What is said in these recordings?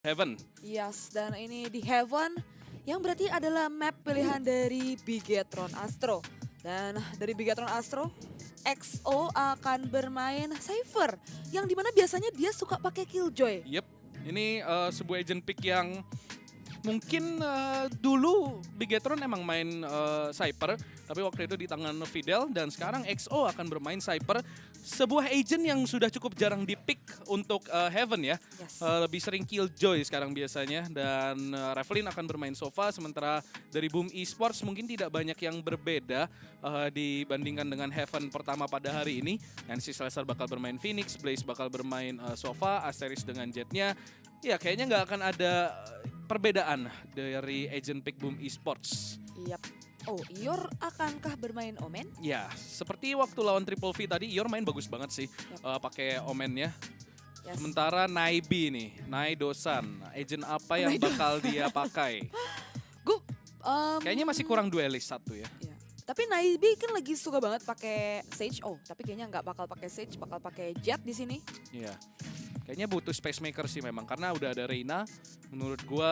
Heaven. Yes, dan ini di Heaven yang berarti adalah map pilihan dari Bigetron Astro. Dan dari Bigetron Astro, XO akan bermain Cypher yang dimana biasanya dia suka pakai Killjoy. Yep. Ini sebuah agent pick yang mungkin dulu Bigetron emang main Cypher, tapi waktu itu di tangan Fidel, dan sekarang XO akan bermain Cypher. Sebuah agent yang sudah cukup jarang di-pick untuk Heaven ya. Yes. Lebih sering Killjoy sekarang biasanya, dan Revlin akan bermain Sova, sementara dari Boom Esports mungkin tidak banyak yang berbeda dibandingkan dengan Heaven pertama pada hari ini. NC Celestar bakal bermain Phoenix, Blaze bakal bermain Sova, Asteris dengan Jetnya. Ya kayaknya nggak akan ada perbedaan dari agent pick Boom Esports. Yap. Oh, Ior akankah bermain Omen? Ya, seperti waktu lawan Triple V tadi, Ior main bagus banget sih pakai Omennya. Yes. Sementara Naibi nih, Nai Dosan, agent apa yang bakal dia pakai? Gue Kayaknya masih kurang duelis satu ya. ya. Tapi Naibi kan lagi suka banget pakai Sage. Oh, tapi kayaknya nggak bakal pakai Sage, bakal pakai Jet di sini. Iya. Kayaknya butuh spacemaker sih memang, karena udah ada Reina. Menurut gua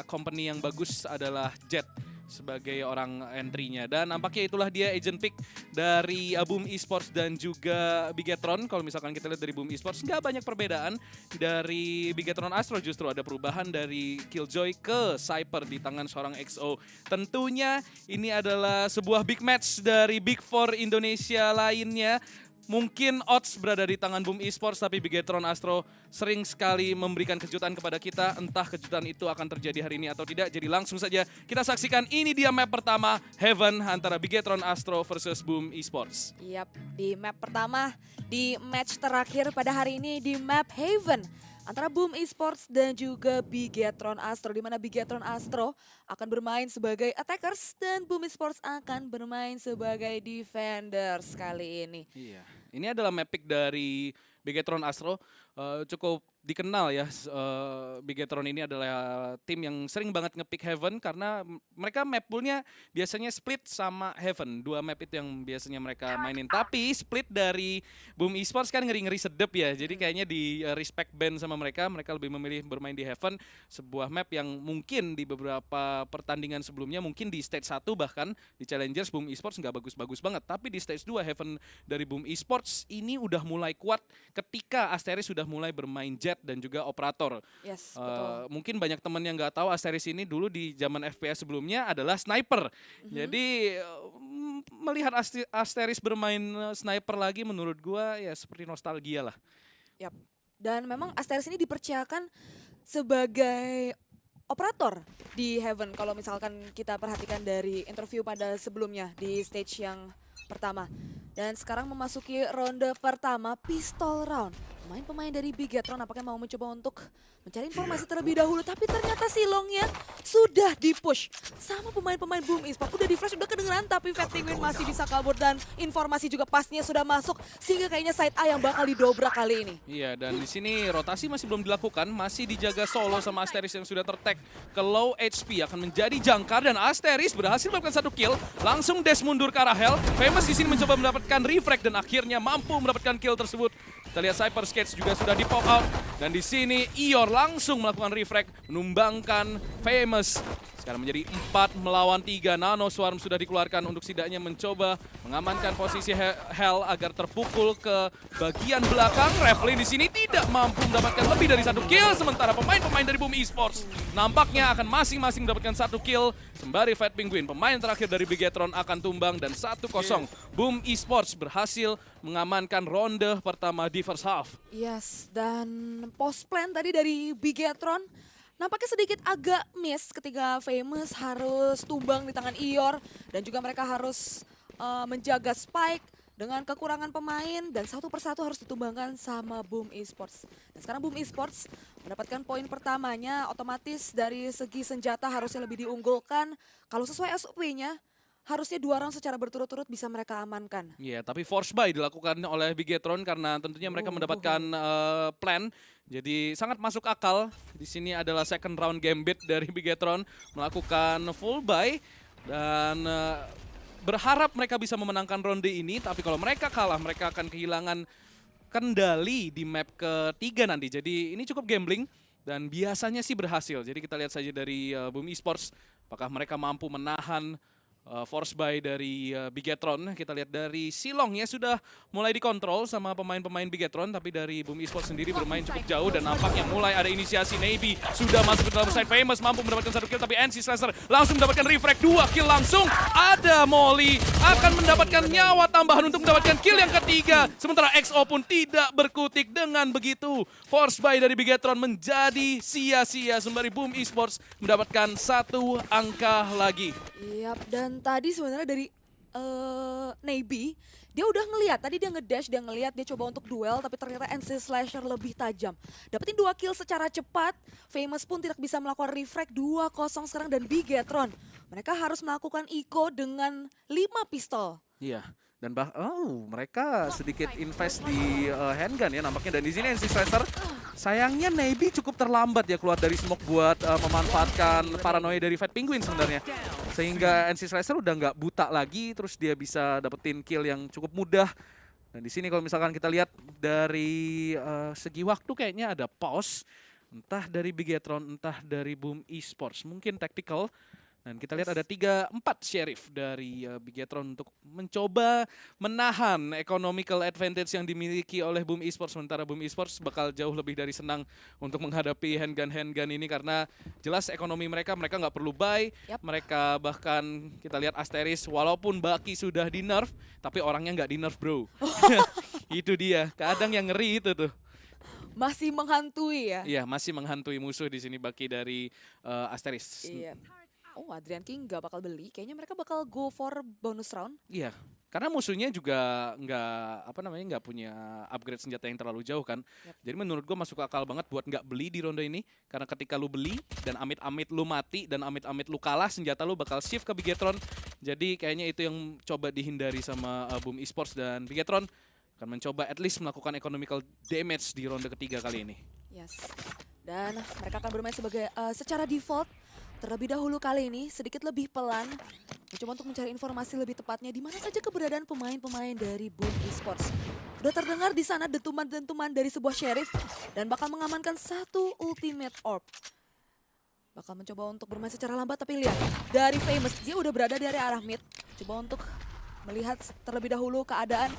company yang bagus adalah Jet sebagai orang entry-nya. Dan nampaknya itulah dia agent pick dari Boom Esports dan juga Bigetron. Kalau misalkan kita lihat dari Boom Esports, nggak banyak perbedaan. Dari Bigetron Astro justru ada perubahan dari Killjoy ke Cypher di tangan seorang XO. Tentunya ini adalah sebuah big match dari Big Four Indonesia lainnya. Mungkin odds berada di tangan Boom Esports, tapi Bigetron Astro sering sekali memberikan kejutan kepada kita. Entah kejutan itu akan terjadi hari ini atau tidak. Jadi langsung saja kita saksikan, ini dia map pertama Heaven antara Bigetron Astro versus Boom Esports. Yap, di map pertama, di match terakhir pada hari ini di map Heaven antara Boom Esports dan juga Bigetron Astro, di mana Bigetron Astro akan bermain sebagai attackers dan Boom Esports akan bermain sebagai defenders kali ini. Iya, ini adalah map pick dari Bigetron Astro. Cukup dikenal ya, Bigetron ini adalah tim yang sering banget ngepick Heaven karena mereka map poolnya biasanya split sama Heaven. Dua map itu yang biasanya mereka mainin. Tapi split dari Boom Esports kan ngeri-ngeri sedep ya. Jadi kayaknya di respect band sama mereka lebih memilih bermain di Heaven. Sebuah map yang mungkin di beberapa pertandingan sebelumnya, mungkin di stage 1 bahkan di Challengers Boom Esports nggak bagus-bagus banget. Tapi di stage 2 Heaven dari Boom Esports ini udah mulai kuat ketika Asteris sudah mulai bermain Jet dan juga Operator. Yes, betul. Mungkin banyak teman yang nggak tahu Asteris ini dulu di zaman FPS sebelumnya adalah sniper. Jadi melihat Asteris bermain sniper lagi menurut gua ya seperti nostalgia lah. Yap. Dan memang Asteris ini dipercayakan sebagai operator di Heaven kalau misalkan kita perhatikan dari interview pada sebelumnya di stage yang pertama. Dan sekarang memasuki ronde pertama pistol round. Pemain-pemain dari Bigetron apakah mau mencoba untuk mencari informasi terlebih dahulu, tapi ternyata silongnya sudah di-push sama pemain-pemain Boom Esports. Udah di-flash, udah kedengeran, tapi Fat Penguin masih bisa kabur dan informasi juga pastinya sudah masuk sehingga kayaknya side A yang bakal didobrak kali ini. Iya, dan di sini rotasi masih belum dilakukan, masih dijaga solo sama Asteris yang sudah tertag ke low HP, akan menjadi jangkar, dan Asteris berhasil melakukan satu kill, langsung dash mundur ke arah Hell. Famous di sini mencoba mendapatkan refrag dan akhirnya mampu mendapatkan kill tersebut. Kita lihat Cypher Skates juga sudah di pop out, dan di sini Ior langsung melakukan refrag menumbangkan Famous. Sekarang menjadi 4 melawan 3. Nano Swarm sudah dikeluarkan untuk setidaknya mencoba mengamankan posisi Hell agar terpukul ke bagian belakang. Revlin di sini tidak mampu mendapatkan lebih dari satu kill, sementara pemain-pemain dari Boom Esports nampaknya akan masing-masing mendapatkan satu kill. Sembari Fat Penguin, pemain terakhir dari Bigetron, akan tumbang, dan 1-0 Boom Esports berhasil mengamankan ronde pertama di first half. Yes, dan post plan tadi dari Bigetron nampaknya sedikit agak miss ketika Famous harus tumbang di tangan Ior dan juga mereka harus menjaga Spike dengan kekurangan pemain dan satu persatu harus ditumbangkan sama Boom Esports. Dan sekarang Boom Esports mendapatkan poin pertamanya, otomatis dari segi senjata harusnya lebih diunggulkan. Kalau sesuai SOP-nya, harusnya 2 round secara berturut-turut bisa mereka amankan. Iya, tapi force buy dilakukan oleh Bigetron karena tentunya mereka mendapatkan plan. Jadi sangat masuk akal. Di sini adalah second round gambit dari Bigetron melakukan full buy dan berharap mereka bisa memenangkan ronde ini. Tapi kalau mereka kalah, mereka akan kehilangan kendali di map ketiga nanti. Jadi ini cukup gambling. Dan biasanya sih berhasil. Jadi kita lihat saja dari Boom Esports, apakah mereka mampu menahan force buy dari Bigetron. Kita lihat dari Silong ya sudah mulai dikontrol sama pemain-pemain Bigetron, tapi dari Boom Esports sendiri bermain cukup jauh dan nampaknya mulai ada inisiasi. Navy sudah masuk ke dalam side. Famous mampu mendapatkan 1 kill, tapi NC Slasher langsung mendapatkan refrag 2 kill langsung. Ada Molly akan mendapatkan nyawa tambahan untuk mendapatkan kill yang ketiga. Sementara XO pun tidak berkutik. Dengan begitu force buy dari Bigetron menjadi sia-sia sembari Boom Esports mendapatkan 1 angka lagi. Yap, dan tadi sebenarnya dari Navy, dia udah ngelihat, tadi dia ngedash, dia ngelihat, dia coba untuk duel, tapi ternyata NC Slasher lebih tajam. Dapetin 2 kill secara cepat, Famous pun tidak bisa melakukan refrag 2-0 sekarang, dan Bigetron, mereka harus melakukan eco dengan 5 pistol. Iya. Dan mereka sedikit invest di handgun ya nampaknya. Dan di sini NC Slasher sayangnya Navy cukup terlambat ya keluar dari smoke buat memanfaatkan paranoia dari Fat Penguin sebenarnya. Sehingga NC Slasher udah nggak buta lagi, terus dia bisa dapetin kill yang cukup mudah. Dan di sini kalau misalkan kita lihat dari segi waktu kayaknya ada pause. Entah dari Bigetron, entah dari Boom Esports. Mungkin tactical. Dan kita lihat ada 3-4 sheriff dari Bigetron untuk mencoba menahan economical advantage yang dimiliki oleh Boom Esports. Sementara Boom Esports bakal jauh lebih dari senang untuk menghadapi handgun ini karena jelas ekonomi mereka nggak perlu buy. Yap. Mereka bahkan kita lihat Asteris walaupun Baki sudah di nerf, tapi orangnya nggak di nerf bro. Itu dia, kadang yang ngeri itu tuh. Masih menghantui ya? Iya, masih menghantui musuh di sini Baki dari Asteris. Iya. Oh, Adrian King nggak bakal beli. Kayaknya mereka bakal go for bonus round. Iya, karena musuhnya juga nggak punya upgrade senjata yang terlalu jauh kan. Yep. Jadi menurut gue masuk akal banget buat nggak beli di ronde ini. Karena ketika lu beli dan amit-amit lu mati dan amit-amit lu kalah, senjata lu bakal shift ke Bigetron. Jadi kayaknya itu yang coba dihindari sama Boom Esports, dan Bigetron akan mencoba at least melakukan economical damage di ronde ketiga kali ini. Yes. Dan mereka akan bermain sebagai secara default. Terlebih dahulu kali ini sedikit lebih pelan, mencoba untuk mencari informasi lebih tepatnya di mana saja keberadaan pemain-pemain dari Boom Esports. Udah terdengar di sana dentuman-dentuman dari sebuah sheriff dan bakal mengamankan 1 ultimate orb. Bakal mencoba untuk bermain secara lambat, tapi lihat dari Famous dia udah berada dari arah mid. Coba untuk melihat terlebih dahulu keadaan.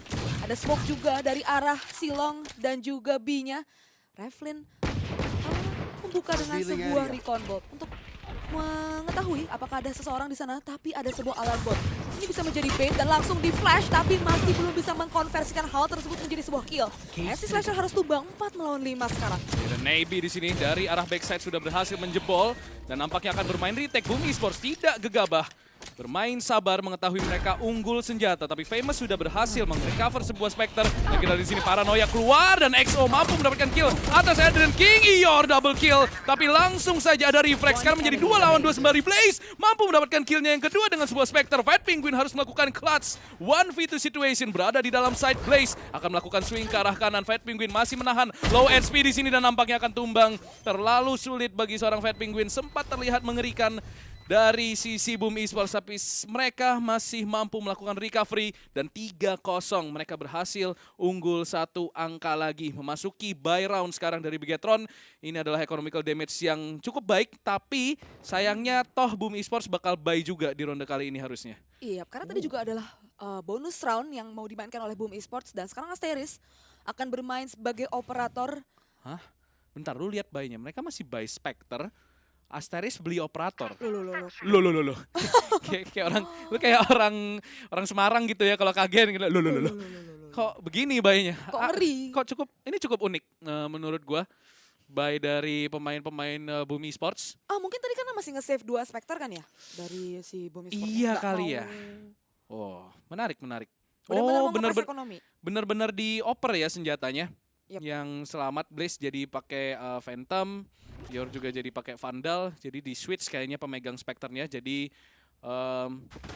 Ada smoke juga dari arah Silong dan juga B-nya. Revlin membuka dengan sebuah recon bolt untuk mengetahui apakah ada seseorang di sana, tapi ada sebuah alarm bot. Ini bisa menjadi bait dan langsung di flash, tapi masih belum bisa mengkonversikan hal tersebut menjadi sebuah kill. NC Slasher harus tumbang 4 melawan 5 sekarang. Dan Navy di sini dari arah backside sudah berhasil menjebol dan nampaknya akan bermain retake. Boom Esports tidak gegabah, bermain sabar mengetahui mereka unggul senjata, tapi Famous sudah berhasil meng-recover sebuah Spectre. Dan kita di sini paranoia keluar dan XO mampu mendapatkan kill atas Adrian King. Ior double kill, tapi langsung saja ada reflex. Sekarang menjadi 2 lawan 2 sembari Blaze mampu mendapatkan killnya yang kedua dengan sebuah Spectre. Fat Penguin harus melakukan clutch 1v2 situation, berada di dalam side. Blaze akan melakukan swing ke arah kanan. Fat Penguin masih menahan low HP di sini dan nampaknya akan tumbang. Terlalu sulit bagi seorang Fat Penguin, sempat terlihat mengerikan dari sisi Boom Esports, tapi mereka masih mampu melakukan recovery dan 3-0 mereka berhasil unggul 1 angka lagi, memasuki buy round sekarang dari Bigetron. Ini adalah economical damage yang cukup baik, tapi sayangnya toh Boom Esports bakal buy juga di ronde kali ini harusnya. Iya, karena tadi juga adalah bonus round yang mau dimainkan oleh Boom Esports, dan sekarang Asteris akan bermain sebagai operator. Hah? Bentar, lu lihat buy-nya, mereka masih buy Spectre. Asteris beli operator. Loh. kayak orang Semarang gitu ya kalau kaget gitu. Loh. Kok begini bayinya? Kok ngeri? Ini cukup unik menurut gua. Buy dari pemain Boom Esports. Mungkin tadi karena masih nge-save 2 Spectre kan ya dari si Boom Esports. Iya kali ya. Oh, menarik. Bener-bener dioper ya senjatanya. Yep. Yang selamat Blaze jadi pakai Phantom, Yor juga jadi pakai Vandal, jadi di switch kayaknya pemegang Spectre-nya, jadi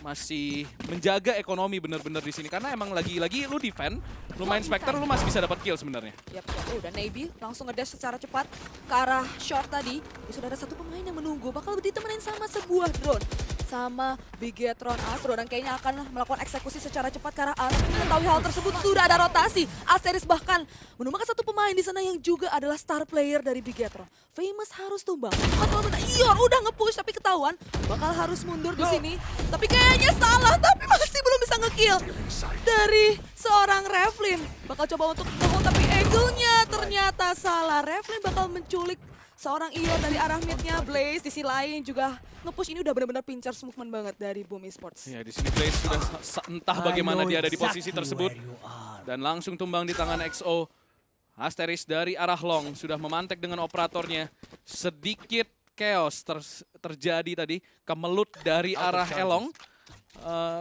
masih menjaga ekonomi bener-bener di sini karena emang lagi-lagi lu defend, lu main Spectre lu masih bisa dapat kill sebenarnya. Yap. Dan Navy langsung ngedash secara cepat ke arah short tadi. Sudah ada 1 pemain yang menunggu, bakal ditemenin sama sebuah drone. sama Bigetron Astro. Dan kayaknya akan melakukan eksekusi secara cepat karena Astro mengetahui hal tersebut. Sudah ada rotasi. Asteris bahkan menumbangkan satu pemain di sana yang juga adalah star player dari Bigetron. Famous harus tumbang. Atau Ior udah nge-push tapi ketahuan. Bakal harus mundur di sini. Tapi kayaknya salah, tapi masih belum bisa nge-kill dari seorang Revlin. Bakal coba untuk nge-hold tapi angle-nya ternyata salah. Revlin bakal menculik seorang Ior dari arah mid-nya. Blaze di sisi lain juga nge-push. Ini udah benar-benar pincar movement banget dari Boom Esports. Ya, di sini Blaze sudah entah bagaimana dia ada di posisi tersebut. Dan langsung tumbang di tangan XO. Asteris dari arah long sudah memantek dengan operatornya. Sedikit chaos terjadi tadi. Kemelut dari arah Elong.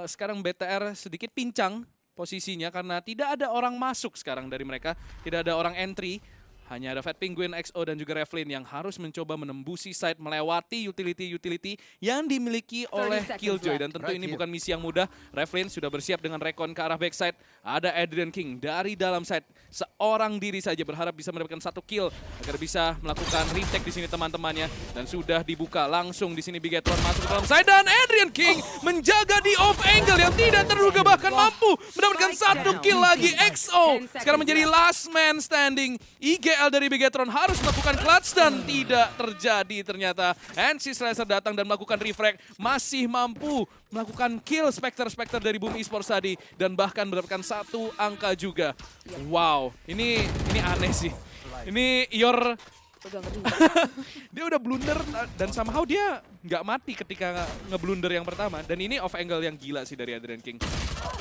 Sekarang BTR sedikit pincang posisinya karena tidak ada orang masuk sekarang dari mereka. Tidak ada orang entry. Hanya ada Fat Penguin, XO, dan juga Revlin yang harus mencoba menembusi side melewati utility yang dimiliki oleh Killjoy. Dan tentu ini bukan misi yang mudah. Revlin sudah bersiap dengan recon ke arah backside. Ada Adrian King dari dalam side. Seorang diri saja berharap bisa mendapatkan 1 kill agar bisa melakukan retake di sini teman-temannya. Dan sudah dibuka langsung di sini Bigetron masuk ke dalam side. Dan Adrian King menjaga di off angle yang tidak terduga bahkan mampu mendapatkan 1 kill lagi. XO sekarang menjadi last man standing. IGL dari Bigetron harus melakukan clutch dan tidak terjadi ternyata. NC Slasher datang dan melakukan refrag. Masih mampu melakukan kill Spectre dari Boom Esports tadi. Dan bahkan mendapatkan 1 angka juga. Wow, ini aneh sih. Ini Ior dia udah blunder dan somehow dia nggak mati ketika ngeblunder yang pertama. Dan ini off angle yang gila sih dari Adrian King.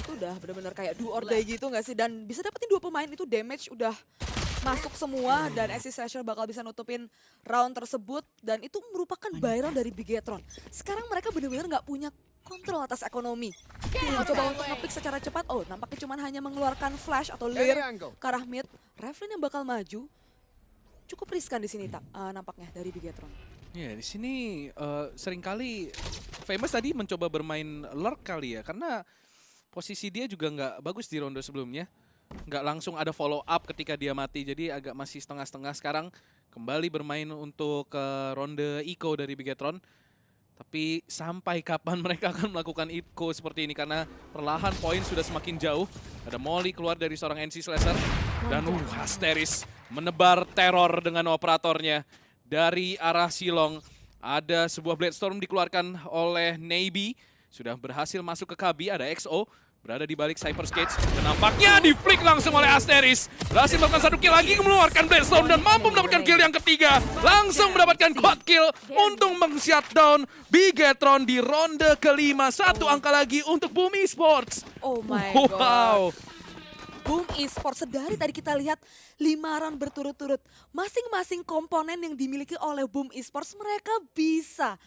Itu udah benar-benar kayak do or die gitu nggak sih? Dan bisa dapetin 2 pemain itu damage udah masuk semua dan SC Slasher bakal bisa nutupin round tersebut. Dan itu merupakan buy round dari Bigetron. Sekarang mereka benar-benar nggak punya kontrol atas ekonomi. Coba untuk nge-pick secara cepat. Oh, nampaknya cuma hanya mengeluarkan flash atau leer ke arah mid. Revlin yang bakal maju. Cukup riskan di sini nampaknya dari Bigetron. Ya, di sini seringkali Famous tadi mencoba bermain lurk kali ya. Karena posisi dia juga nggak bagus di ronde sebelumnya. Nggak langsung ada follow up ketika dia mati, jadi agak masih setengah-setengah. Sekarang kembali bermain untuk ronde eco dari Bigetron. Tapi sampai kapan mereka akan melakukan eco seperti ini karena perlahan poin sudah semakin jauh. Ada Molly keluar dari seorang NC Slasher dan Asteris menebar teror dengan operatornya dari arah Silong. Ada sebuah Blade Storm dikeluarkan oleh Navy, sudah berhasil masuk ke Kabi. Ada XO berada di balik Cyber Skates dan nampaknya di flick langsung oleh Asteris. Berhasil melakukan 1 kill lagi, mengeluarkan Blade Storm dan mampu mendapatkan kill yang ketiga. Langsung mendapatkan quad kill untuk meng-shutdown Bigetron di ronde kelima. 1 angka lagi untuk Boom Esports. Oh my god. Wow. Boom Esports, sedari tadi kita lihat 5 round berturut-turut. Masing-masing komponen yang dimiliki oleh Boom Esports mereka bisa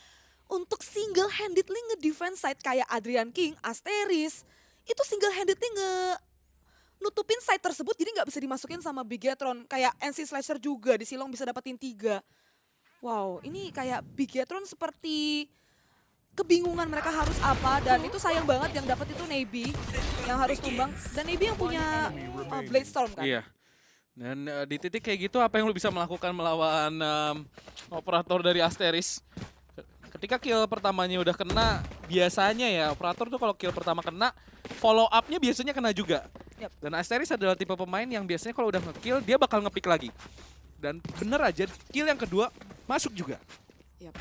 untuk single-handedly nge-defense side kayak Adrian King, Asteris. Itu single-handedly nutupin side tersebut, jadi nggak bisa dimasukin sama Bigetron. Kayak NC Slasher juga di Silong bisa dapetin 3. Wow, ini kayak Bigetron seperti kebingungan mereka harus apa. Dan itu sayang banget yang dapat itu Navy yang harus tumbang. Dan Navy yang punya Blade Storm kan. Iya. Dan di titik kayak gitu apa yang lu bisa melakukan melawan operator dari Asteris? Ketika kill pertamanya udah kena, biasanya ya operator tuh kalau kill pertama kena, follow up-nya biasanya kena juga. Yep. Dan Asteris adalah tipe pemain yang biasanya kalau udah nge-kill, dia bakal nge-pick lagi. Dan bener aja, kill yang kedua masuk juga. Yep.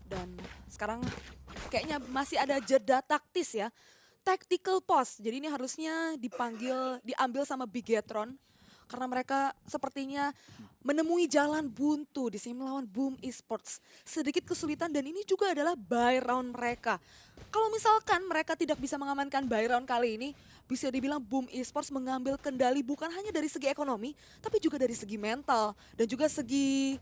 Dan sekarang kayaknya masih ada jeda taktis ya. Tactical pause, jadi ini harusnya diambil sama Bigetron. Karena mereka sepertinya menemui jalan buntu di sini melawan Boom Esports. Sedikit kesulitan dan ini juga adalah buy round mereka. Kalau misalkan mereka tidak bisa mengamankan buy round kali ini, bisa dibilang Boom Esports mengambil kendali bukan hanya dari segi ekonomi, tapi juga dari segi mental dan juga segi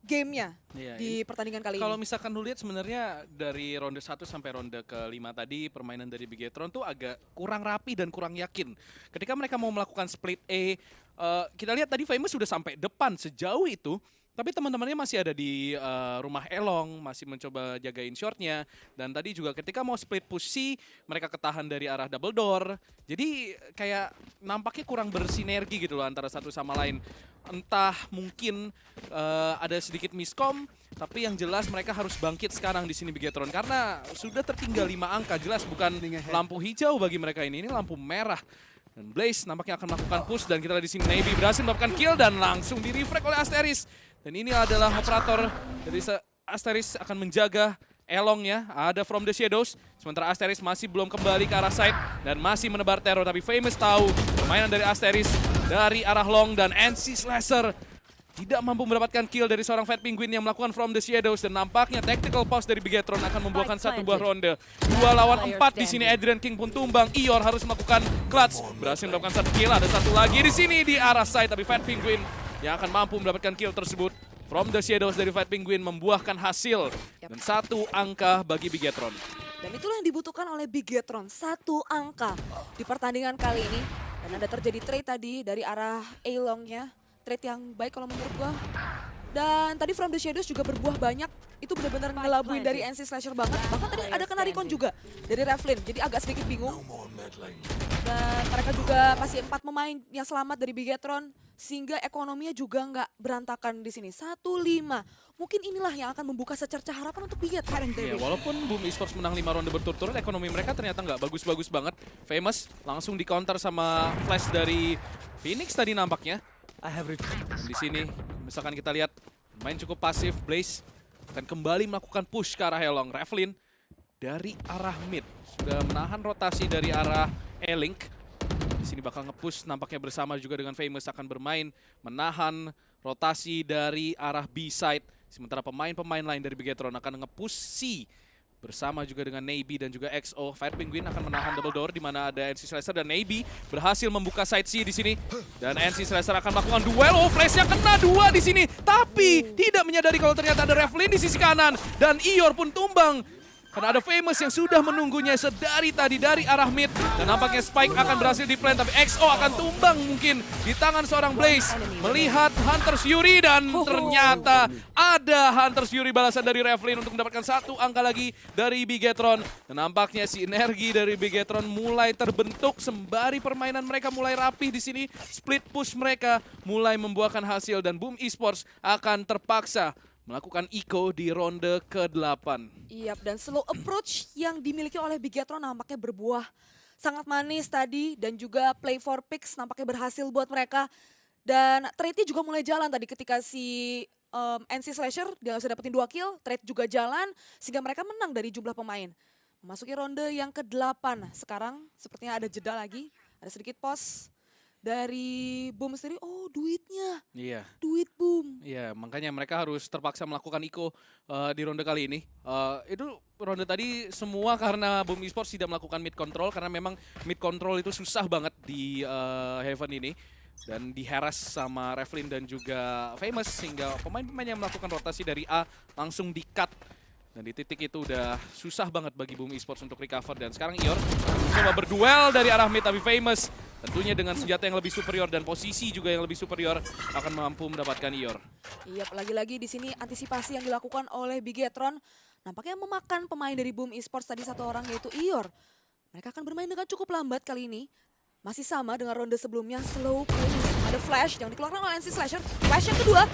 gamenya di pertandingan kali ini. Kalau misalkan lu lihat sebenarnya dari ronde 1 sampai ronde ke-5 tadi, permainan dari Bigetron tuh agak kurang rapi dan kurang yakin. Ketika mereka mau melakukan split A, kita lihat tadi Famous sudah sampai depan sejauh itu, tapi teman-temannya masih ada di rumah Elong, masih mencoba jagain shortnya. Dan tadi juga ketika mau split push C, mereka ketahan dari arah double door. Jadi kayak nampaknya kurang bersinergi gitu loh antara satu sama lain. Entah mungkin ada sedikit miskom Tapi yang jelas mereka harus bangkit sekarang di sini Bigetron karena sudah tertinggal 5 angka. Jelas bukan lampu hijau bagi mereka ini lampu merah. Dan Blaze nampaknya akan melakukan push dan kita lihat di sini Navy berhasil melakukan kill dan langsung di-refrag oleh Asteris. Dan ini adalah operator dari Asteris akan menjaga Elongnya, ada From the Shadows. Sementara Asteris masih belum kembali ke arah side dan masih menebar teror. Tapi Famous tahu permainan dari Asteris dari arah long dan NC Slasher tidak mampu mendapatkan kill dari seorang Fat Penguin yang melakukan From the Shadows. Dan nampaknya tactical pause dari Bigetron akan membuahkan satu buah ronde. 2 lawan 4 di sini. Adrian King pun tumbang. Ior harus melakukan clutch. Berhasil melakukan satu kill. Ada satu lagi di sini di arah side. Tapi Fat Penguin yang akan mampu mendapatkan kill tersebut. From the Shadows dari Fat Penguin membuahkan hasil. Dan 1 angka bagi Bigetron. Dan itulah yang dibutuhkan oleh Bigetron, 1 angka di pertandingan kali ini. Dan ada terjadi trade tadi dari arah A-Long-nya. Trade yang baik kalau menurut gua. Dan tadi From the Shadows juga berbuah banyak. Itu benar-benar ngelabuin dari NC Slasher banget. Bahkan tadi ada kena recon juga dari Revlin. Jadi agak sedikit bingung. Dan mereka juga masih 4 pemain yang selamat dari Bigetron. Sehingga ekonominya juga nggak berantakan di sini. 1-5. Mungkin inilah yang akan membuka secercah harapan untuk Bigetron. Ya, walaupun Boom Esports menang 5 ronde berturut-turut, ekonomi mereka ternyata nggak bagus-bagus banget. Famous langsung di counter sama flash dari Phoenix tadi nampaknya. Di sini, misalkan kita lihat main cukup pasif, Blaze akan kembali melakukan push ke arah Helong. Revlin dari arah mid sudah menahan rotasi dari arah E-Link. Di sini bakal nge-push nampaknya bersama juga dengan Famous akan bermain menahan rotasi dari arah B-side. Sementara pemain-pemain lain dari Bigetron akan nge-push C bersama juga dengan Navy dan juga XO. Fire Penguin akan menahan double door di mana ada NC Slasher dan Navy berhasil membuka side C di sini. Dan NC Slasher akan melakukan duel. Oh, flashnya kena 2 di sini. Tapi tidak menyadari kalau ternyata ada Revlin di sisi kanan dan Ior pun tumbang. Karena ada Famous yang sudah menunggunya sedari tadi dari arah mid. Dan nampaknya Spike akan berhasil di-plant. Tapi XO akan tumbang mungkin di tangan seorang Blaze. Melihat Hunter's Fury dan ternyata ada Hunter's Fury balasan dari Revlin untuk mendapatkan 1 angka lagi dari Bigetron. Dan nampaknya sinergi dari Bigetron mulai terbentuk sembari permainan mereka mulai rapih di sini. Split push mereka mulai membuahkan hasil dan Boom Esports akan terpaksa melakukan eco di ronde ke-8. Iya, dan slow approach yang dimiliki oleh Bigetron nampaknya berbuah sangat manis tadi. Dan juga play for picks nampaknya berhasil buat mereka. Dan trade-nya juga mulai jalan tadi ketika si NC Slasher dia bisa dapetin 2 kill. Trade juga jalan sehingga mereka menang dari jumlah pemain. Memasuki ronde yang ke-8. Sekarang sepertinya ada jeda lagi. Ada sedikit pause dari Boom sendiri. Oh, duitnya. Iya. Duit Boom. Iya, makanya mereka harus terpaksa melakukan eco di ronde kali ini. Itu ronde tadi semua karena Boom Esports tidak melakukan mid control karena memang mid control itu susah banget di Heaven ini. Dan diheras sama Revlin dan juga Famous sehingga pemain-pemain yang melakukan rotasi dari A langsung di-cut. Dan di titik itu udah susah banget bagi Boom Esports untuk recover. Dan sekarang Ior coba berduel dari arah mid tapi Famous tentunya dengan senjata yang lebih superior dan posisi juga yang lebih superior akan mampu mendapatkan Ior. Iya, lagi-lagi di sini antisipasi yang dilakukan oleh Bigetron nampaknya memakan pemain dari Boom Esports tadi 1 orang yaitu Ior. Mereka akan bermain dengan cukup lambat kali ini. Masih sama dengan ronde sebelumnya, slow play. Ada flash yang dikeluarkan oleh NC Slasher. Flash yang kedua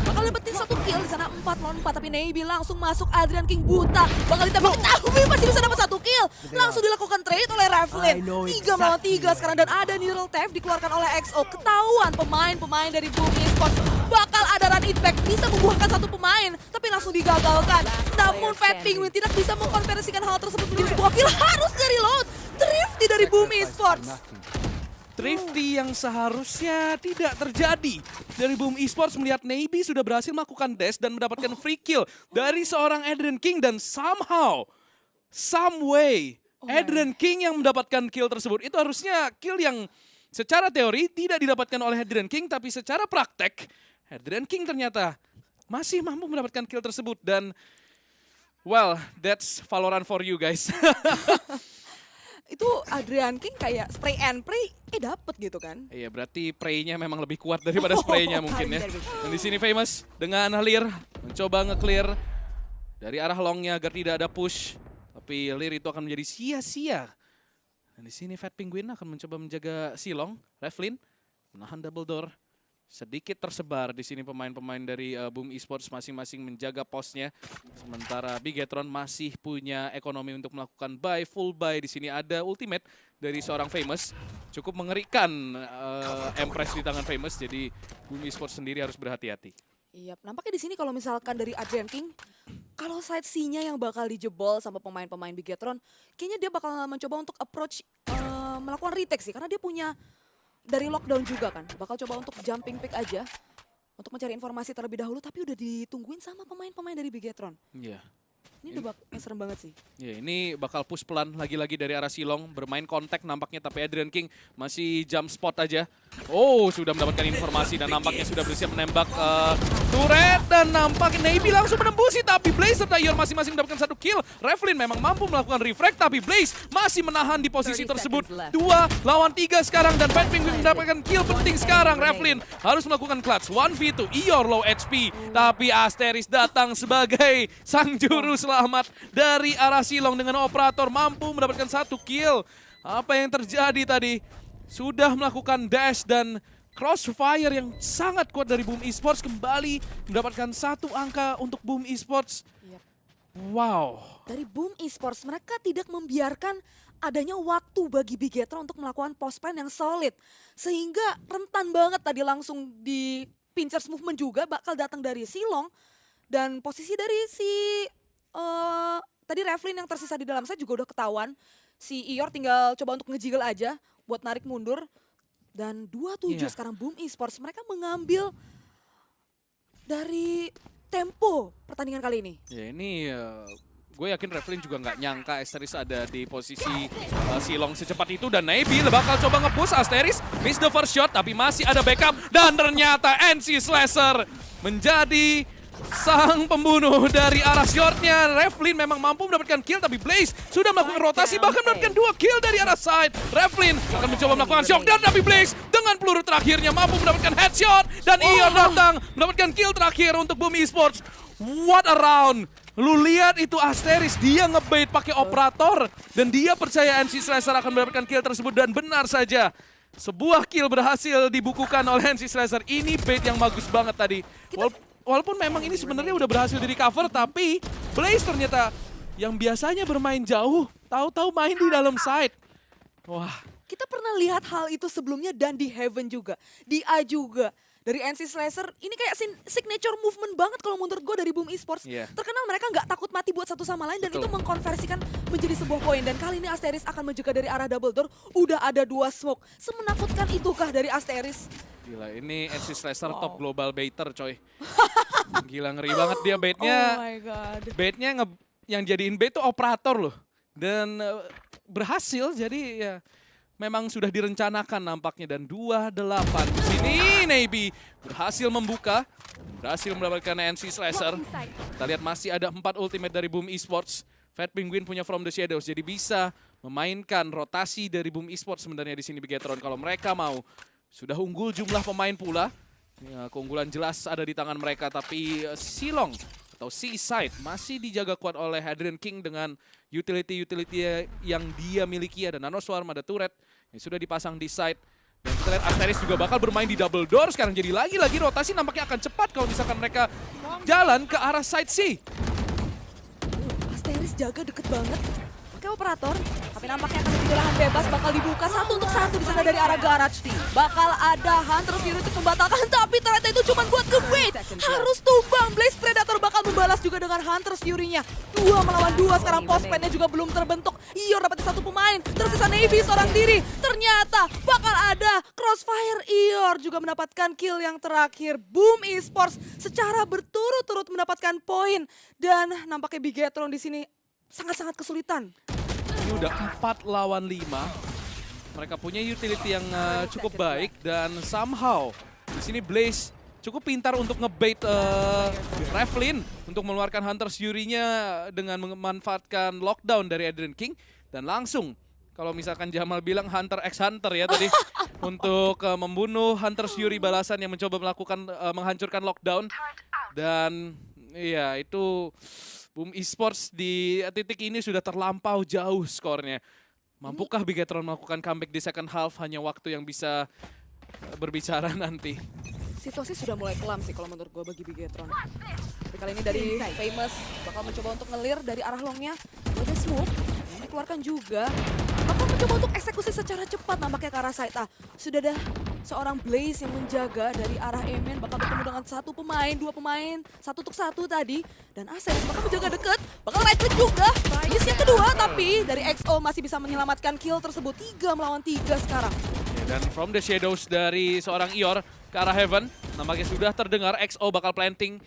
bakal dapetin 1 kill di sana 4 lawan 4 tapi Navy langsung masuk. Adrian King buta bakal ditembak tapi masih bisa dapat 1 kill. Langsung dilakukan trade oleh Revlin. 3 lawan 3 sekarang dan ada neural theft dikeluarkan oleh XO. Ketahuan pemain-pemain dari Boom Esports bakal ada run it back bisa membuahkan 1 pemain tapi langsung digagalkan. Namun Fat Penguin tidak bisa mengkonversikan hal tersebut menjadi sebuah kill. Harus dari load. Thrifty dari Boom Esports. Thrifty yang seharusnya tidak terjadi. Dari Boom Esports melihat Navy sudah berhasil melakukan dash dan mendapatkan free kill dari seorang Adrian King dan somehow, some way, Adrian King yang mendapatkan kill tersebut. Itu harusnya kill yang secara teori tidak didapatkan oleh Adrian King, tapi secara praktek Adrian King ternyata masih mampu mendapatkan kill tersebut. Dan well, that's Valorant for you guys. Itu Adrian King kayak spray and pray, dapet gitu kan. Iya, berarti pray-nya memang lebih kuat daripada spray-nya mungkin ya. Dan di sini Famous dengan Lear mencoba nge-clear dari arah long-nya agar tidak ada push. Tapi Lear itu akan menjadi sia-sia. Dan di sini Fat Penguin akan mencoba menjaga Silong. Revlin menahan double door. sedikit tersebar di sini pemain-pemain dari Boom Esports masing-masing menjaga posnya. Sementara Bigetron masih punya ekonomi untuk melakukan buy, full buy. Di sini ada ultimate dari seorang Famous. Cukup mengerikan Empress di tangan Famous, jadi Boom Esports sendiri harus berhati-hati. Iya, nampaknya di sini kalau misalkan dari Adrian King, kalau side C-nya yang bakal dijebol sama pemain-pemain Bigetron, kayaknya dia bakal mencoba untuk approach melakukan retake sih, karena dia punya dari lockdown juga kan, bakal coba untuk jumping pick aja untuk mencari informasi terlebih dahulu, tapi udah ditungguin sama pemain-pemain dari Bigetron. Iya. Ini udah serem banget sih. Ya, ini bakal push pelan lagi-lagi dari arah Silong, bermain kontak nampaknya, tapi Adrian King masih jump spot aja. Oh, sudah mendapatkan informasi dan nampaknya sudah bersiap menembak turret, dan nampaknya Navy langsung menembusi, tapi Blaze serta Ior masing-masing mendapatkan 1 kill. Revlin memang mampu melakukan refrag, tapi Blaze masih menahan di posisi tersebut. 2 lawan 3 sekarang, dan Fat Penguin mendapatkan kill penting sekarang. Revlin harus melakukan clutch 1v2, Ior low HP, tapi Asteris datang sebagai sang juru selamat dari arah Silong dengan operator mampu mendapatkan 1 kill. Apa yang terjadi tadi? Sudah melakukan dash dan crossfire yang sangat kuat dari Boom Esports, kembali mendapatkan 1 angka untuk Boom Esports. Yep. Wow. Dari Boom Esports, mereka tidak membiarkan adanya waktu bagi Bigetron untuk melakukan post plan yang solid. Sehingga rentan banget tadi langsung di pinchers movement juga bakal datang dari Silong. Dan posisi dari si tadi Revlin yang tersisa di dalam set juga udah ketahuan. Si Ior tinggal coba untuk ngejiggle aja buat narik mundur. Dan 27 sekarang Boom Esports, mereka mengambil dari tempo pertandingan kali ini. Ya, ini gue yakin Revlin juga nggak nyangka Asteris ada di posisi Silong secepat itu, dan Nabil bakal coba nge-push. Asteris miss the first shot, tapi masih ada backup, dan ternyata NC Slasher menjadi sang pembunuh dari arah shortnya. Revlin memang mampu mendapatkan kill, tapi Blaze sudah melakukan rotasi, bahkan mendapatkan 2 kill dari arah side. Revlin akan mencoba melakukan shockdown, tapi Blaze dengan peluru terakhirnya mampu mendapatkan headshot, dan Ion datang mendapatkan kill terakhir untuk Boom Esports. What a round! Lu lihat itu Asteris, dia ngebait pakai operator, dan dia percaya NC Slasher akan mendapatkan kill tersebut, dan benar saja. Sebuah kill berhasil dibukukan oleh NC Slasher. Ini bait yang bagus banget tadi. Walaupun memang ini sebenarnya udah berhasil di recover, tapi Blaze ternyata yang biasanya bermain jauh, tahu-tahu main di dalam side. Wah. Kita pernah lihat hal itu sebelumnya dan di Heaven juga, di A juga. Dari NC Slasher, ini kayak signature movement banget kalau menurut gue dari Boom Esports. Yeah. Terkenal mereka nggak takut mati buat satu sama lain, dan itu mengkonversikan menjadi sebuah poin. Dan kali ini Asteris akan menjaga dari arah double door, udah ada 2 smoke. Semenakutkan itukah dari Asteris? Gila, ini NC Slasher top global baiter coy. Gila, ngeri banget dia baitnya. Oh my god. Baitnya yang jadiin bait tuh operator loh. Dan berhasil, jadi ya memang sudah direncanakan nampaknya. Dan 28 di sini Navy berhasil membuka, berhasil mendapatkan NC Slasher. Kita lihat masih ada 4 ultimate dari Boom Esports. Fat Penguin punya From the Shadows, jadi bisa memainkan rotasi dari Boom Esports sebenarnya di sini Bigetron kalau mereka mau. Sudah unggul jumlah pemain pula. Ya, keunggulan jelas ada di tangan mereka, tapi Silong atau Seaside masih dijaga kuat oleh Adrian King dengan utility-utility yang dia miliki. Ada Nano Swarm, ada turret yang sudah dipasang di side. Dan kita lihat Asteris juga bakal bermain di double door sekarang, jadi lagi-lagi rotasi nampaknya akan cepat kalau misalkan mereka jalan ke arah side C. Asteris jaga deket banget pakai operator, tapi nampaknya akan menjadi lahan bebas, bakal dibuka 1 untuk 1 di sana dari arah garage. Bakal ada Hunter Fury untuk membatalkan, tapi ternyata itu cuma buat nge-bait. Harus tumbang, Blaze Predator bakal membalas juga dengan Hunter Fury-nya. 2 melawan 2 sekarang, postpad-nya juga belum terbentuk. Ior dapat 1 pemain, tersisa Navy seorang diri. Ternyata bakal ada Crossfire. Ior juga mendapatkan kill yang terakhir. Boom Esports secara berturut-turut mendapatkan poin, dan nampaknya Bigetron di sini sangat-sangat kesulitan. Ini udah 4 lawan 5. Mereka punya utility yang cukup baik, dan somehow di sini Blaze cukup pintar untuk ngebait Revlin untuk mengeluarkan Hunter Fury-nya dengan memanfaatkan lockdown dari Adrian King, dan langsung kalau misalkan Jamal bilang Hunter x Hunter ya tadi untuk membunuh Hunter Fury balasan yang mencoba melakukan menghancurkan lockdown. Dan iya, itu Boom Esports di titik ini sudah terlampau jauh skornya. Mampukah Bigetron melakukan comeback di second half? Hanya waktu yang bisa berbicara nanti. situasi sudah mulai kelam sih kalau menurut gue bagi Bigetron. Tapi kali ini dari Famous bakal mencoba untuk ngelir dari arah longnya. Ada smoke yang dikeluarkan juga. Bakal mencoba untuk eksekusi secara cepat nampaknya ke arah side A. Sudah ada seorang Blaze yang menjaga dari arah Emen. Bakal bertemu dengan satu pemain, dua pemain, 1-1 tadi. Dan Ases bakal menjaga deket. Bakal right click juga. Miss yang kedua tapi dari XO masih bisa menyelamatkan kill tersebut. 3 melawan 3 sekarang. Dan from the shadows dari seorang Ior ke arah Heaven, nampaknya sudah terdengar XO bakal planting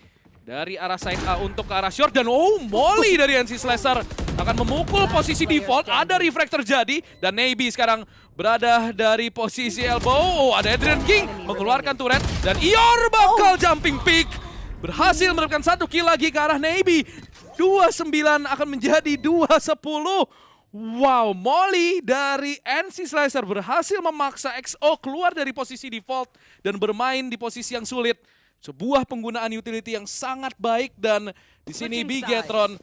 dari arah side A untuk ke arah short. Dan Molly dari NC Slasher akan memukul posisi default. Ada refrag terjadi dan Navy sekarang berada dari posisi elbow. Ada Adrian King mengeluarkan turret dan Ior bakal jumping pick. Berhasil mendapatkan 1 kill lagi ke arah Navy. 2-9 akan menjadi 2-10. Wow, Molly dari NC Slasher berhasil memaksa XO keluar dari posisi default dan bermain di posisi yang sulit. Sebuah penggunaan utility yang sangat baik dan di sini Bigetron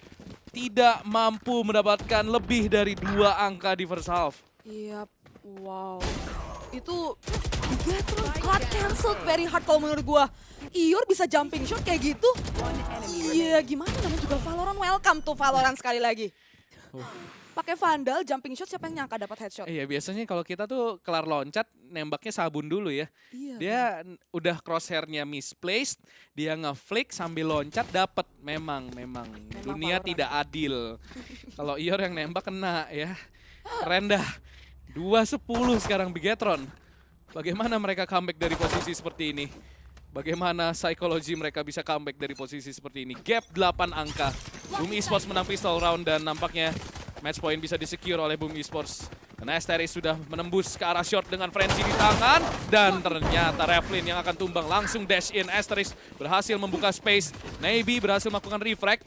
tidak mampu mendapatkan lebih dari 2 angka di first half. Iya, wow. Itu Bigetron got cancelled very hard kalau menurut gua. Ior bisa jumping shot kayak gitu. Iya, gimana namanya juga Valorant, welcome to Valorant sekali lagi. Pakai Vandal, jumping shot, siapa yang nyangka dapat headshot? Iya, biasanya kalau kita tuh kelar loncat, nembaknya sabun dulu ya. Iya. Dia udah crosshair-nya misplaced, dia nge-flick sambil loncat dapat. Memang dunia Valorant. tidak adil. Kalau Ior yang nembak kena ya. Keren dah. 2-10 sekarang Bigetron. Bagaimana mereka comeback dari posisi seperti ini? Bagaimana psikologi mereka bisa comeback dari posisi seperti ini? Gap 8 angka. Boom Esports menang pistol round dan nampaknya match point bisa disecure oleh Boom Esports. Karena Asteris sudah menembus ke arah short dengan frenzy di tangan. Dan ternyata Revlin yang akan tumbang langsung dash in. Asteris berhasil membuka space. Navy berhasil melakukan refrag.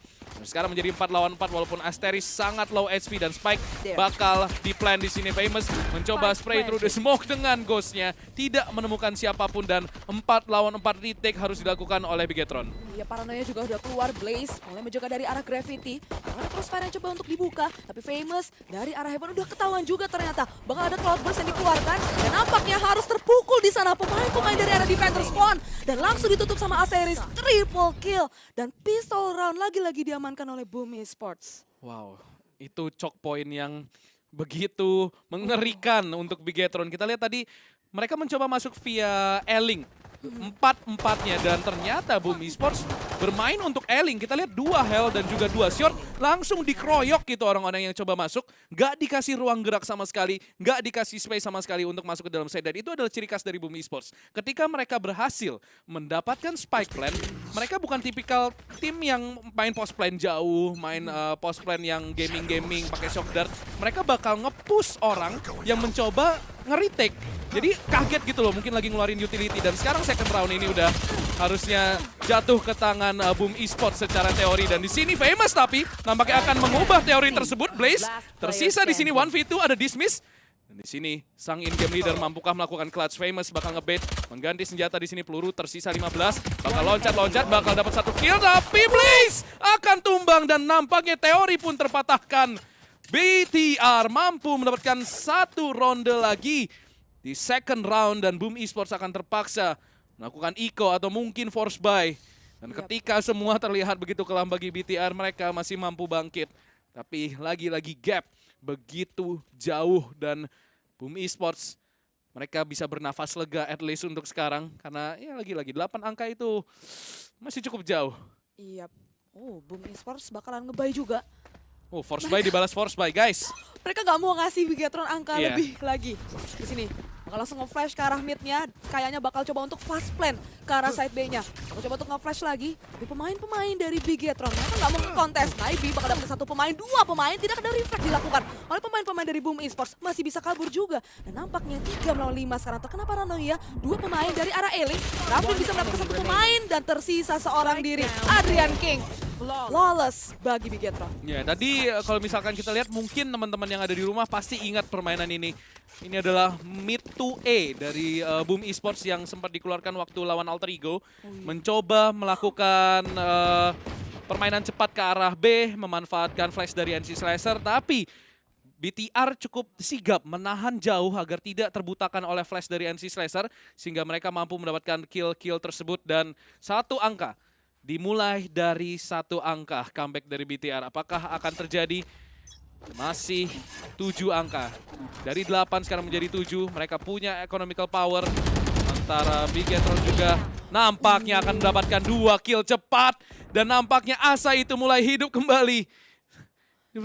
Sekarang menjadi 4 lawan 4 walaupun Asteris sangat low HP dan Spike bakal di-plan di sini. Famous mencoba spray through the smoke dengan ghostnya. Tidak menemukan siapapun dan 4 lawan 4 retake harus dilakukan oleh Bigetron. Ya, paranoia juga udah keluar. Blaze mulai menjaga dari arah Gravity. Ada crossfire yang coba untuk dibuka. Tapi Famous dari arah Heaven udah ketahuan juga ternyata. Bakal ada Cloudburst yang dikeluarkan. Dan nampaknya harus terpukul di sana pemain-pemain dari arah Defender Spawn. Dan langsung ditutup sama Asteris. Triple kill. Dan pistol round lagi-lagi diamankan oleh Boom Esports. Wow, itu choke point yang begitu mengerikan untuk Bigetron. Kita lihat tadi mereka mencoba masuk via Eling. 4-4-nya dan ternyata Boom Esports bermain untuk Eling. Kita lihat 2 health dan juga 2 short langsung dikeroyok gitu orang-orang yang coba masuk. Gak dikasih ruang gerak sama sekali, gak dikasih space sama sekali untuk masuk ke dalam side. Dan itu adalah ciri khas dari Boom Esports. Ketika mereka berhasil mendapatkan spike plan, mereka bukan tipikal tim yang main post plan jauh, main post plan yang gaming-gaming pakai shock dart. Mereka bakal nge-push orang yang mencoba nge-retake. Jadi kaget gitu loh, mungkin lagi ngeluarin utility. Dan sekarang second round ini udah harusnya jatuh ke tangan Boom Esports secara teori. Dan di sini Famous tapi nampaknya akan mengubah teori tersebut. Blaze tersisa di sini 1v2, ada dismiss. Dan di sini sang in-game leader mampukah melakukan clutch. Famous bakal ngebait, mengganti senjata di sini, peluru tersisa 15. Bakal loncat-loncat, bakal dapat 1 kill. Tapi Blaze akan tumbang dan nampaknya teori pun terpatahkan. BTR mampu mendapatkan 1 ronde lagi di second round dan Boom Esports akan terpaksa melakukan eco atau mungkin force buy. Dan ketika semua terlihat begitu kelam bagi BTR, mereka masih mampu bangkit. Tapi lagi-lagi gap begitu jauh dan Boom Esports mereka bisa bernafas lega at least untuk sekarang. Karena ya lagi-lagi 8 angka itu masih cukup jauh. Iya. Oh, Boom Esports bakalan nge-buy juga. Oh, force buy dibalas force buy, guys. Mereka nggak mau ngasih Bigetron angka lebih lagi. Di sini bakal langsung nge-flash ke arah mid-nya. Kayaknya bakal coba untuk fast plan ke arah side B-nya. Bakal coba untuk nge-flash lagi. Tapi pemain-pemain dari Bigetron mereka nggak mau kontes. Naibi bakal dapat 1 pemain, 2 pemain. Tidak ada reflect dilakukan oleh pemain-pemain dari Boom Esports. Masih bisa kabur juga. Dan nampaknya 3 melawan 5 sekarang terkena paranoia. 2 pemain dari arah Eling. Raffi bisa mendapatkan 1 pemain dan tersisa seorang diri. Adrian King. Flawless bagi Bigetron. Ya, tadi kalau misalkan kita lihat mungkin teman-teman yang ada di rumah pasti ingat permainan ini. Ini adalah mid to A dari Boom Esports yang sempat dikeluarkan waktu lawan Alter Ego. Mencoba melakukan permainan cepat ke arah B, memanfaatkan flash dari NC Slasher, tapi BTR cukup sigap menahan jauh agar tidak terbutakan oleh flash dari NC Slasher sehingga mereka mampu mendapatkan kill-kill tersebut dan satu angka. Dimulai dari satu angka comeback dari BTR. Apakah akan terjadi? Masih 7 angka. Dari 8 sekarang menjadi 7. Mereka punya economical power. Antara Bigetron juga nampaknya akan mendapatkan 2 kill cepat. Dan nampaknya asa itu mulai hidup kembali.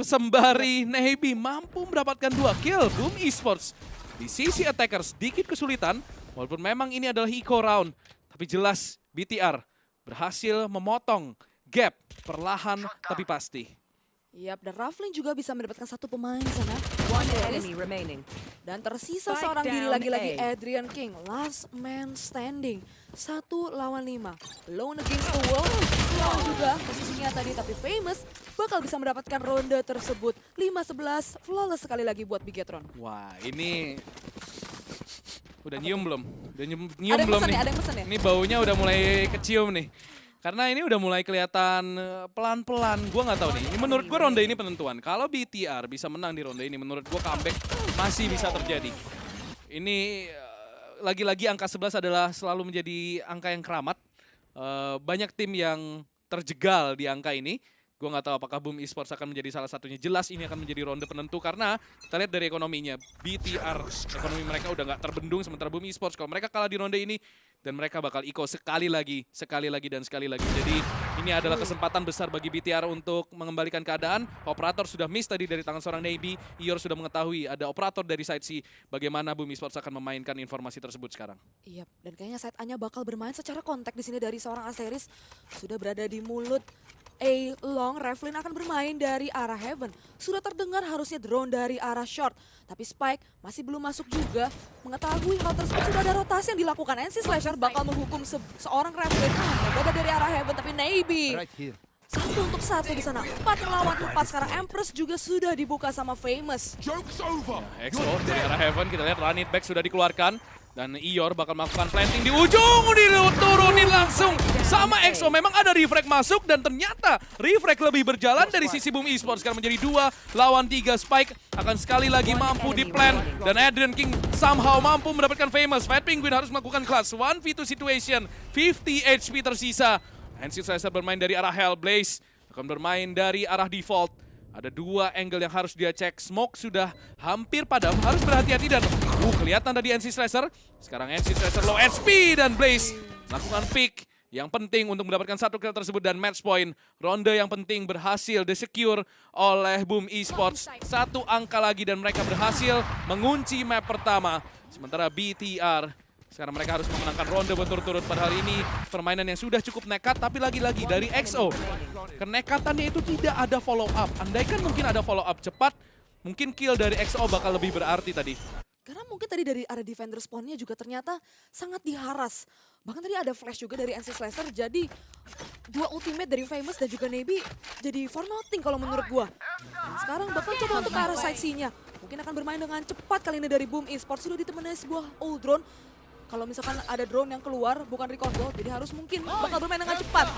Sembari Navy mampu mendapatkan 2 kill. Boom Esports di sisi attacker sedikit kesulitan. Walaupun memang ini adalah eco round. Tapi jelas BTR berhasil memotong gap perlahan tapi pasti. Yap, dan Ruffling juga bisa mendapatkan satu pemain di sana. One enemy remaining. Dan tersisa Spike seorang diri down lagi-lagi, A. Adrian King. Last man standing. 1 lawan 5. Lone against the world. Lawan juga posisinya tadi, tapi Famous bakal bisa mendapatkan ronde tersebut. 5-11, flawless sekali lagi buat Bigetron. Wah, ini udah nyium belum? Udah nyium Ada yang belum pesen nih? ya, ada yang pesen ya? Ini baunya udah mulai kecium nih. Karena ini udah mulai kelihatan pelan-pelan. Gua nggak tahu nih. Ini menurut gua ronde ini penentuan. Kalau BTR bisa menang di ronde ini, menurut gua comeback masih bisa terjadi. Ini lagi-lagi angka 11 adalah selalu menjadi angka yang keramat. Banyak tim yang terjegal di angka ini. Gue nggak tahu apakah Boom Esports akan menjadi salah satunya. Jelas ini akan menjadi ronde penentu karena kita lihat dari ekonominya. BTR, ekonomi mereka udah nggak terbendung sementara Boom Esports kalau mereka kalah di ronde ini dan mereka bakal eco sekali lagi dan sekali lagi. Jadi ini adalah kesempatan besar bagi BTR untuk mengembalikan keadaan. Operator sudah miss tadi dari tangan seorang Navy. Ior sudah mengetahui ada operator dari side C. Bagaimana Boom Esports akan memainkan informasi tersebut sekarang. Iya, dan kayaknya side A-nya bakal bermain secara kontak di sini dari seorang Asteris. Sudah berada di mulut A long, Revlin akan bermain dari arah Heaven. Sudah terdengar harusnya drone dari arah short. Tapi Spike masih belum masuk juga. Mengetahui hal tersebut sudah ada rotasi yang dilakukan. NC Slasher bakal menghukum seorang Revlin. Berada dari arah Heaven, tapi Navy. Satu untuk satu di sana. 4 melawan 4. Sekarang Empress juga sudah dibuka sama Famous. EXO dari arah Heaven, kita lihat run it back sudah dikeluarkan. Dan Ior bakal melakukan planting di ujung, diturunin langsung sama EXO. Memang ada refrag masuk dan ternyata refrag lebih berjalan dari sisi Boom Esports. Sekarang menjadi 2 lawan 3. Spike akan sekali lagi mampu di plan. Dan Adrian King somehow mampu mendapatkan Famous. Fat Penguin harus melakukan clutch. 1v2 situation, 50 HP tersisa. NC Slasher bermain dari arah Hellblaze, akan bermain dari arah default. Ada 2 angle yang harus dia cek. Smoke sudah hampir padam, harus berhati-hati dan kelihatan tadi NC Slasher. Sekarang NC Slasher low HP dan Blaze melakukan pick yang penting untuk mendapatkan 1 kill tersebut dan match point. Ronde yang penting berhasil di-secure oleh Boom Esports. 1 angka lagi dan mereka berhasil mengunci map pertama. Sementara BTR sekarang mereka harus memenangkan ronde berturut-turut. Padahal ini permainan yang sudah cukup nekat, tapi lagi-lagi dari EXO. Kenekatannya itu tidak ada follow up. Andaikan mungkin ada follow up cepat, mungkin kill dari EXO bakal lebih berarti tadi. Karena mungkin tadi dari arah defender spawnnya juga ternyata sangat diharas. Bahkan tadi ada flash juga dari NC Slasher, jadi 2 ultimate dari Famous dan juga Navy jadi for nothing kalau menurut gua. Dan sekarang bakal coba untuk ke arah side C-nya. Mungkin akan bermain dengan cepat kali ini dari Boom Esports. Sudah ditemani sebuah old drone. Kalau misalkan ada drone yang keluar, bukan recon ball, jadi harus mungkin bakal bermain dengan cepat.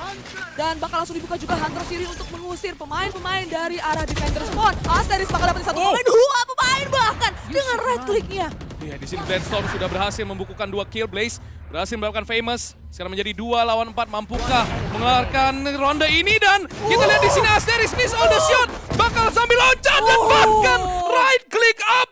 Dan bakal langsung dibuka juga Hunter Siri untuk mengusir pemain-pemain dari arah defender spawn. Asteris bakal dapat 1 pemain, 2 pemain bahkan dengan right click-nya. Iya, di sini Bloodstorm sudah berhasil membukukan 2 kill. Blaze berhasil melakukan Famous. Sekarang menjadi 2 lawan 4. Mampukah mengeluarkan ronde ini dan kita lihat di sini Asteris miss all the shot. Bakal sambil loncat dan bahkan right click up